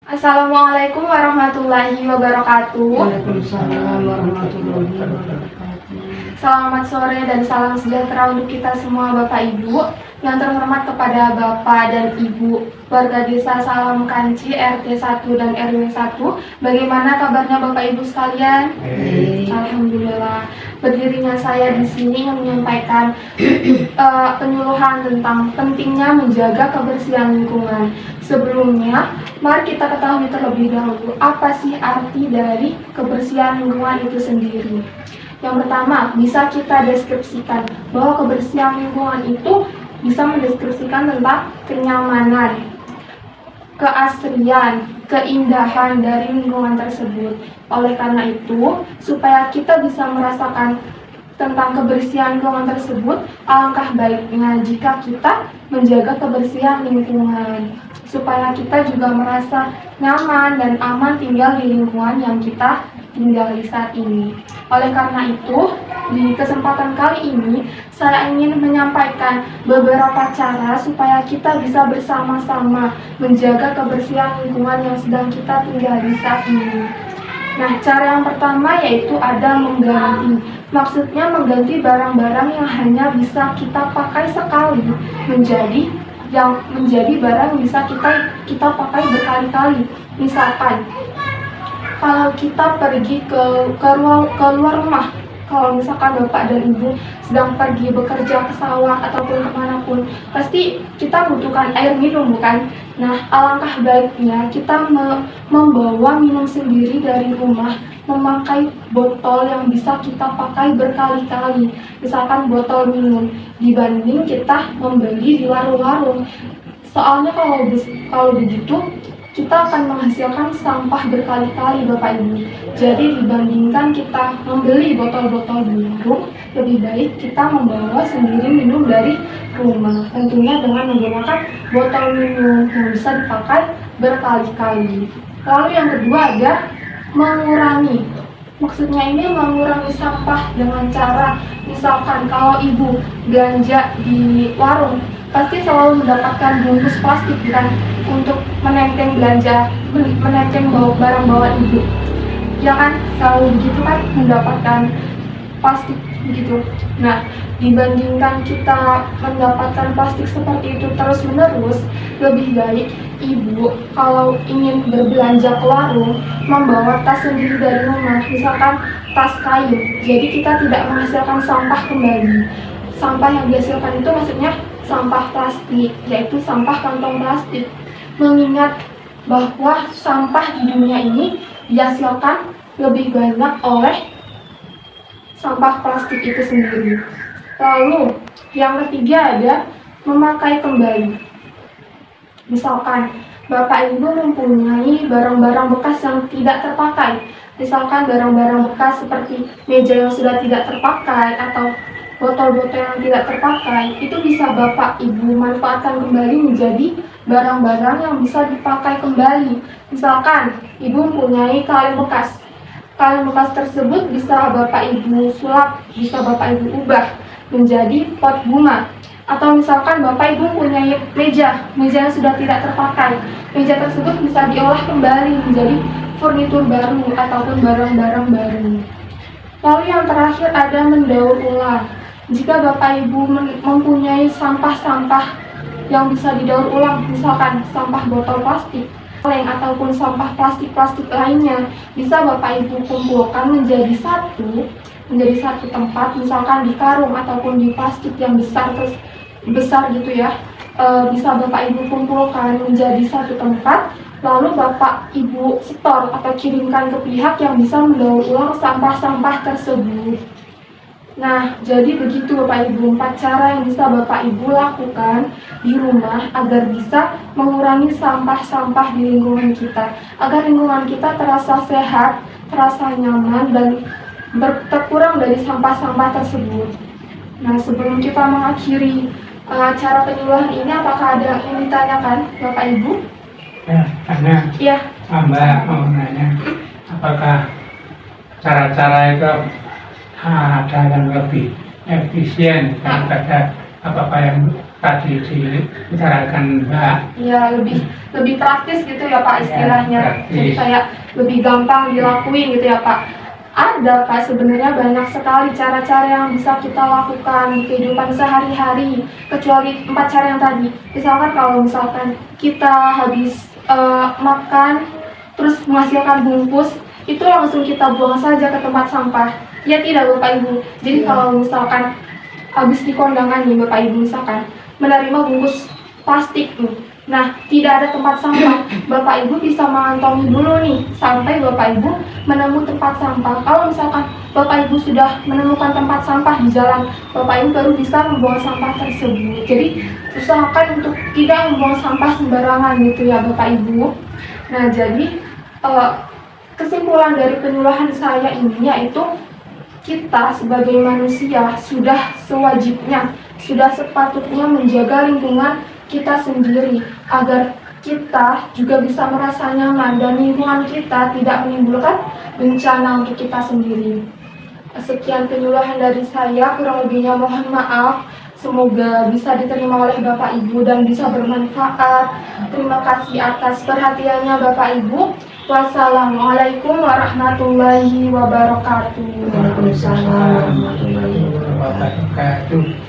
Assalamualaikum warahmatullahi wabarakatuh. Waalaikumsalam warahmatullahi wabarakatuh. Selamat sore dan salam sejahtera untuk kita semua Bapak Ibu. Yang terhormat kepada Bapak dan Ibu warga desa Salam Kanci RT 1 dan RW 1. Bagaimana kabarnya Bapak Ibu sekalian? Alhamdulillah. Berdirinya saya di sini ingin menyampaikan penyuluhan tentang pentingnya menjaga kebersihan lingkungan. Sebelumnya, mari kita ketahui terlebih dahulu apa sih arti dari kebersihan lingkungan itu sendiri. Yang pertama, bisa kita deskripsikan bahwa kebersihan lingkungan itu bisa mendeskripsikan tentang kenyamanan, keasrian, keindahan dari lingkungan tersebut. Oleh karena itu, supaya kita bisa merasakan tentang kebersihan lingkungan tersebut, alangkah baiknya jika kita menjaga kebersihan lingkungan, supaya kita juga merasa nyaman dan aman tinggal di lingkungan yang kita tinggali saat ini. Oleh karena itu, di kesempatan kali ini, saya ingin menyampaikan beberapa cara supaya kita bisa bersama-sama menjaga kebersihan lingkungan yang sedang kita tinggali saat ini. Nah, cara yang pertama yaitu ada mengganti. Maksudnya mengganti barang-barang yang hanya bisa kita pakai sekali menjadi barang yang bisa kita pakai berkali-kali. Misalkan, kalau kita pergi keluar rumah, kalau misalkan Bapak dan Ibu sedang pergi bekerja ke sawah ataupun kemanapun, pasti kita butuhkan air minum, bukan? Nah, alangkah baiknya kita membawa minum sendiri dari rumah, memakai botol yang bisa kita pakai berkali-kali, misalkan botol minum, dibanding kita membeli di warung-warung. Soalnya kalau begitu, kita akan menghasilkan sampah berkali-kali Bapak Ibu. Jadi dibandingkan kita membeli botol-botol di warung, lebih baik kita membawa sendiri minum dari rumah. Tentunya dengan menggunakan botol minum yang bisa dipakai berkali-kali. Lalu yang kedua ada mengurangi. Maksudnya ini mengurangi sampah dengan cara, misalkan kalau ibu belanja di warung, pasti selalu mendapatkan bungkus plastik kan untuk menenteng barang bawaan ibu. Ya kan, selalu begitu kan, mendapatkan plastik begitu. Nah, dibandingkan kita mendapatkan plastik seperti itu terus-menerus, lebih baik ibu kalau ingin berbelanja ke warung membawa tas sendiri dari rumah, misalkan tas kayu. Jadi kita tidak menghasilkan sampah kembali. Sampah yang dihasilkan itu maksudnya sampah plastik, yaitu sampah kantong plastik. Mengingat bahwa sampah di dunia ini dihasilkan lebih banyak oleh sampah plastik itu sendiri. Lalu yang ketiga ada memakai kembali. Misalkan Bapak Ibu mempunyai barang-barang bekas yang tidak terpakai, misalkan barang-barang bekas seperti meja yang sudah tidak terpakai atau botol-botol yang tidak terpakai, itu bisa Bapak Ibu manfaatkan kembali menjadi barang-barang yang bisa dipakai kembali. Misalkan Ibu mempunyai kaleng bekas. Kaleng bekas tersebut bisa Bapak Ibu sulap, bisa Bapak Ibu ubah menjadi pot bunga. Atau misalkan Bapak Ibu mempunyai meja yang sudah tidak terpakai. Meja tersebut bisa diolah kembali menjadi furnitur baru ataupun barang-barang baru. Lalu yang terakhir ada mendaur ulang. Jika Bapak Ibu mempunyai sampah-sampah yang bisa didaur ulang, misalkan sampah botol plastik, kaleng ataupun sampah plastik-plastik lainnya, bisa Bapak Ibu kumpulkan menjadi satu tempat, misalkan di karung ataupun di plastik yang besar gitu ya. Bisa Bapak Ibu kumpulkan menjadi satu tempat, lalu Bapak Ibu setor atau kirimkan ke pihak yang bisa mendaur ulang sampah-sampah tersebut. Nah, jadi begitu Bapak Ibu, 4 cara yang bisa Bapak Ibu lakukan di rumah agar bisa mengurangi sampah-sampah di lingkungan kita, agar lingkungan kita terasa sehat, terasa nyaman, dan terkurang dari sampah-sampah tersebut. Nah, sebelum kita mengakhiri cara penyuluhan ini, apakah ada yang ditanyakan Bapak Ibu? Ya, karena Iya. Mbak mau nanya, apakah cara-cara itu ada yang lebih efisien daripada apa yang tadi dibicarakan Mbak. Ya, lebih praktis gitu ya Pak istilahnya. praktis. Jadi kayak lebih gampang dilakuin gitu ya Pak. Ada Pak sebenarnya banyak sekali cara-cara yang bisa kita lakukan di kehidupan sehari-hari, kecuali 4 cara yang tadi. Misalkan kalau misalkan kita habis makan terus menghasilkan bungkus, itu langsung kita buang saja ke tempat sampah. Ya tidak Bapak Ibu. Jadi kalau misalkan habis di kondangan nih Bapak Ibu misalkan menerima bungkus plastik nih. Nah, tidak ada tempat sampah. Bapak Ibu bisa mengantongi dulu nih sampai Bapak Ibu menemukan tempat sampah. Kalau misalkan Bapak Ibu sudah menemukan tempat sampah di jalan, Bapak Ibu baru bisa membuang sampah tersebut. Jadi, usahakan untuk tidak membuang sampah sembarangan gitu ya Bapak Ibu. Nah, jadi kesimpulan dari penyuluhan saya ini yaitu kita sebagai manusia sudah sewajibnya, sudah sepatutnya menjaga lingkungan kita sendiri agar kita juga bisa merasa nyaman dan lingkungan kita tidak menimbulkan bencana untuk kita sendiri. Sekian penyuluhan dari saya, kurang lebihnya mohon maaf. Semoga bisa diterima oleh Bapak Ibu dan bisa bermanfaat. Terima kasih atas perhatiannya Bapak Ibu. Wassalamualaikum warahmatullahi wabarakatuh. Waalaikumsalam warahmatullahi wabarakatuh.